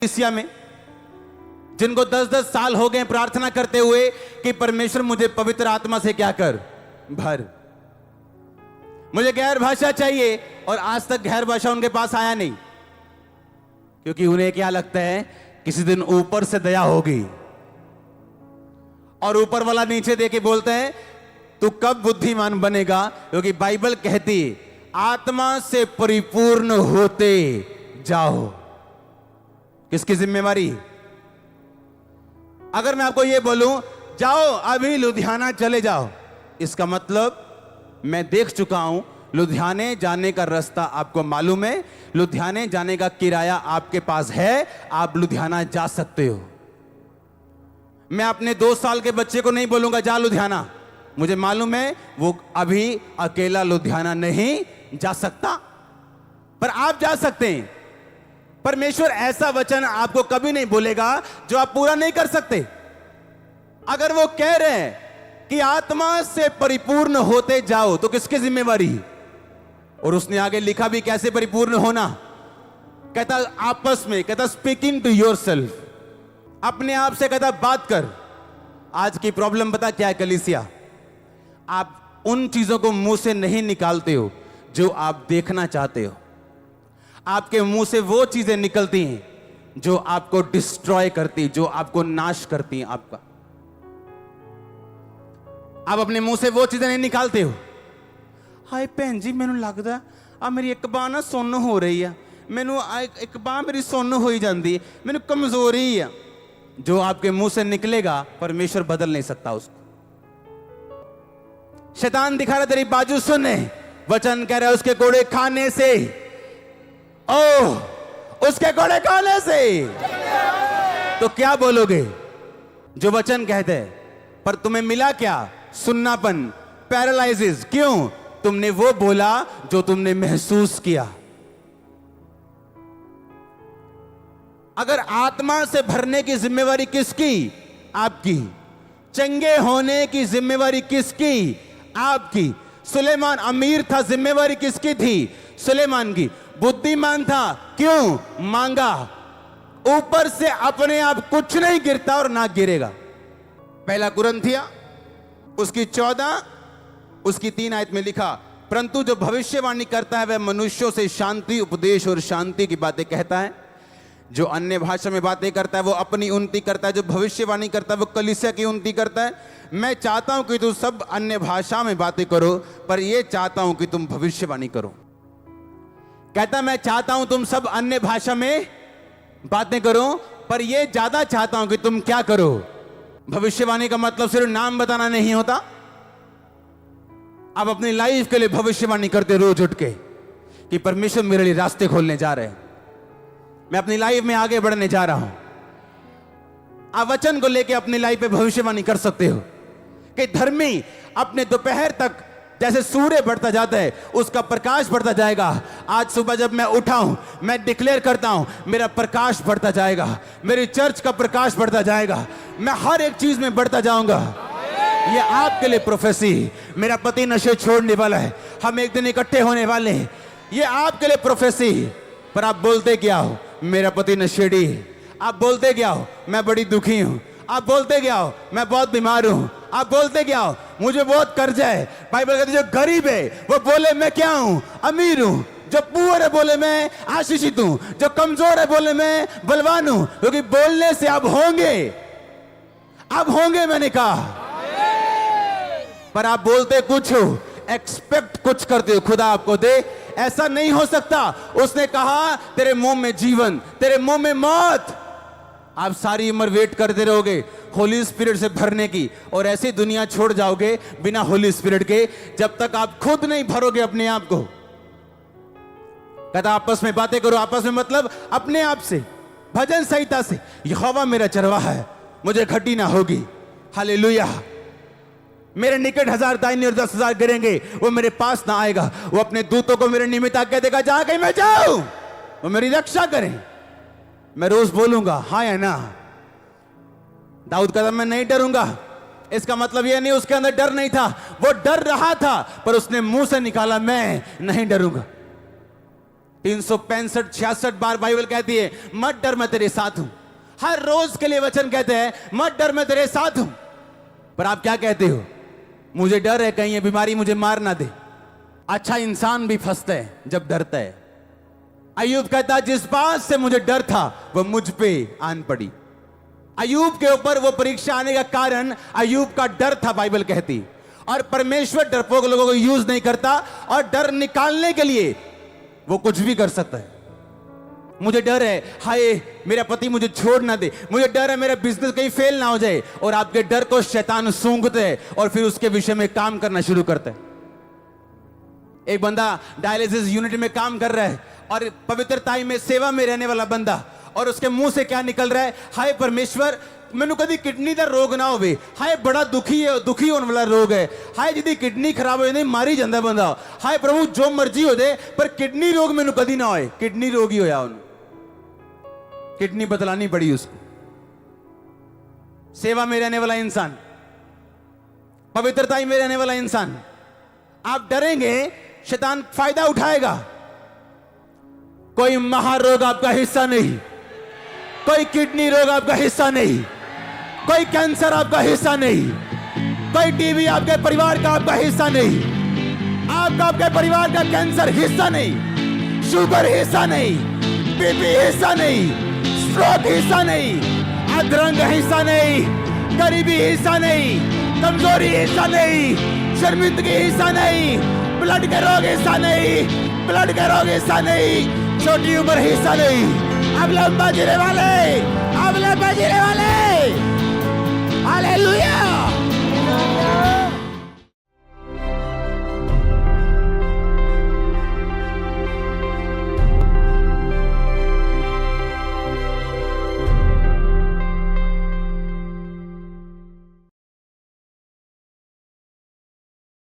Asia में जिनको 10-10 साल हो गए प्रार्थना करते हुए कि परमेश्वर मुझे पवित्र आत्मा से क्या कर, भर, मुझे गैर भाषा चाहिए, और आज तक गैर भाषा उनके पास आया नहीं, क्योंकि उन्हें क्या लगता है किसी दिन ऊपर से दया होगी, और ऊपर वाला नीचे देके बोलते हैं तू कब बुद्धिमान बनेगा, क्योंकि बाइबल कहती आत्मा से परिपूर्ण होते जाओ। किसकी जिम्मेवारी? अगर मैं आपको यह बोलूं जाओ अभी लुधियाना चले जाओ, इसका मतलब मैं देख चुका हूं लुधियाने जाने का रास्ता आपको मालूम है, लुधियाने जाने का किराया आपके पास है, आप लुधियाना जा सकते हो। मैं अपने 2 साल के बच्चे को नहीं बोलूंगा जा लुधियाना, मुझे मालूम है वो अभी अकेला लुधियाना नहीं जा सकता, पर आप जा सकते हैं। परमेश्वर ऐसा वचन आपको कभी नहीं बोलेगा जो आप पूरा नहीं कर सकते। अगर वो कह रहे हैं कि आत्मा से परिपूर्ण होते जाओ, तो किसकी जिम्मेवारी? और उसने आगे लिखा भी कैसे परिपूर्ण होना, कहता आपस में, कहता स्पीकिंग टू योरसेल्फ, अपने आप से कहता बात कर। आज की प्रॉब्लम पता क्या है कलीसिया? आप उन चीजों को मुंह से नहीं निकालते हो जो आप देखना चाहते हो, आपके मुंह से वो चीजें निकलती हैं जो आपको डिस्ट्रॉय करती, जो आपको नाश करती हैं। आपका आप अपने मुंह से वो चीजें नहीं निकालते हो। हाय भैन जी मैनू लगदा आ मेरी एक बांह ना सुन्न हो रही है, मैनू एक बांह मेरी सुन्न हो ही जाती है, मैनू कमजोरी है। जो आपके मुंह से निकलेगा परमेश्वर बदल नहीं सकता उसको। शैतान दिखा रहा तेरी बाजू सुने, वचन कह रहा है उसके कोड़े खाने से, उसके कोड़े खाने से। तो क्या बोलोगे? जो वचन कहते हैं, पर तुम्हें मिला क्या? सुन्नापन, पैरालाइसिस। क्यों? तुमने वो बोला जो तुमने महसूस किया। अगर आत्मा से भरने की जिम्मेवारी किसकी? आपकी। चंगे होने की जिम्मेवारी किसकी? आपकी। सुलेमान अमीर था, जिम्मेवारी किसकी थी? सुलेमान की। बुद्धिमान था, क्यों? मांगा। ऊपर से अपने आप कुछ नहीं गिरता और ना गिरेगा। पहला कुरिन्थिया उसकी 14 उसकी 3 आयत में लिखा, परंतु जो भविष्यवाणी करता है वह मनुष्यों से शांति, उपदेश और शांति की बातें कहता है। जो अन्य भाषा में बातें करता है वो अपनी उन्नति करता है, जो भविष्यवाणी करता है वो कलीसिया की उन्नति करता है। मैं चाहता हूं कि तुम सब अन्य भाषा में बातें करो, पर यह चाहता हूं कि तुम भविष्यवाणी करो। कहता मैं चाहता हूं तुम सब अन्य भाषा में बातें करो, पर यह ज्यादा चाहता हूं कि तुम क्या करो? भविष्यवाणी का मतलब सिर्फ नाम बताना नहीं होता। आप अपनी लाइफ के लिए भविष्यवाणी करते रोज उठ के कि परमेश्वर मेरे लिए रास्ते खोलने जा रहे हैं, मैं अपनी लाइफ में आगे बढ़ने जा रहा हूं। आप वचन को लेके अपनी लाइफ पे भविष्यवाणी कर सकते हो कि धर्मी अपने दोपहर तक जैसे सूर्य बढ़ता जाता है उसका प्रकाश बढ़ता जाएगा। आज सुबह जब मैं उठा हूं, मैं डिक्लेयर करता हूं मेरा प्रकाश बढ़ता जाएगा, मेरी चर्च का प्रकाश बढ़ता जाएगा, मैं हर एक चीज में बढ़ता जाऊंगा। ये आपके लिए प्रोफेसी। मेरा पति नशे छोड़ने वाला है, हम एक दिन इकट्ठे होने वाले हैं, ये आपके लिए प्रोफेसी। पर आप बोलते क्या हो? मेरा पति नशेड़ी है। आप बोलते क्या हो? मैं बड़ी दुखी हूं। आप बोलते क्या हो? मैं बहुत बीमार हूं। आप बोलते क्या हो? मुझे बहुत कर्जा है। बाइबल कहती है जो गरीब है वो बोले मैं क्या हूं? अमीर हूं। जो पुअर है बोले मैं आशीषित हूं। जो कमजोर है बोले मैं बलवान हूं। क्योंकि बोलने से अब होंगे, अब होंगे मैंने कहा, पर आप बोलते कुछ हो, एक्सपेक्ट कुछ करते हो खुदा आपको दे। ऐसा नहीं हो सकता। उसने कहा तेरे मुंह में जीवन, तेरे मुंह में मौत। आप सारी उम्र वेट करते रहोगे होली स्पिरिट से भरने की, और ऐसी दुनिया छोड़ जाओगे बिना होली स्पिरिट के जब तक आप खुद नहीं भरोगे अपने आप को। कहता आपस में बातें करो, आपस में मतलब अपने आप से, भजन संहिता से। यहोवा मेरा चरवाहा है, मुझे घटी ना होगी। हालेलुया। मेरे निकट 1000 दाहिनी और 10,000 गिरेंगे, वो मेरे पास ना आएगा। वो अपने दूतों को मेरे निमित्त आज्ञा देगा, जहां कहीं मैं जाऊं वो मेरी रक्षा करें। मैं रोज बोलूंगा हाँ या ना। दाऊद कहता मैं नहीं डरूंगा। इसका मतलब यह नहीं उसके अंदर डर नहीं था, वो डर रहा था, पर उसने मुंह से निकाला मैं नहीं डरूंगा। 365-66 बार बाइबल कहती है मत डर मैं तेरे साथ हूं। हर रोज के लिए वचन कहते हैं मत डर मैं तेरे साथ हूं। पर आप क्या कहते हो? मुझे डर है कहीं ये बीमारी मुझे मार ना दे। अच्छा इंसान भी फंसता है जब डरता है। अय्यूब कहता जिस बात से मुझे डर था वह मुझ पे आन पड़ी। अय्यूब के ऊपर वो परीक्षा आने का कारण अय्यूब का डर था, बाइबल कहती। और परमेश्वर डरपोक लोगों को यूज नहीं करता, और डर निकालने के लिए वो कुछ भी कर सकता है। मुझे डर है हाय मेरा पति मुझे छोड़ ना दे, मुझे डर है मेरा बिजनेस कहीं फेल ना हो जाए, और आपके डर को शैतान सूंघते है और फिर उसके विषय में काम करना शुरू करता है। एक बंदा डायलिसिस यूनिट में काम कर रहा है और पवित्रताई में सेवा में रहने वाला बंदा, और उसके मुंह से क्या निकल रहा है? हाय परमेश्वर मैनू कभी किडनी का रोग ना होवे, हाय बड़ा दुखी होने वाला रोग है, हाय जिदी किडनी खराब हो जाती मारी जाता बंदा, हाय प्रभु जो मर्जी हो जाए पर किडनी रोग मैनू कभी ना होए। किडनी रोग ही होया उन्हें, किडनी बदलानी पड़ी उसको। सेवा में रहने वाला इंसान, पवित्रताई में रहने वाला इंसान, आप डरेंगे शैतान फायदा उठाएगा। कोई महारोग आपका हिस्सा नहीं, कोई किडनी रोग आपका हिस्सा नहीं, कोई कैंसर आपका हिस्सा नहीं, कोई टीबी आपके परिवार का आपका हिस्सा नहीं, आपके परिवार का कैंसर हिस्सा नहीं, शुगर हिस्सा नहीं, बीपी हिस्सा नहीं, स्ट्रोक हिस्सा नहीं, अधरंग हिस्सा नहीं, गरीबी हिस्सा नहीं, कमजोरी हिस्सा नहीं, शर्मिंदगी हिस्सा नहीं, ब्लड के रोग हिस्सा नहीं, ब्लड के रोग हिस्सा नहीं, छोटी उम्र हिस्सा नहीं, अब लंबा जीने वाले, हालेलुया।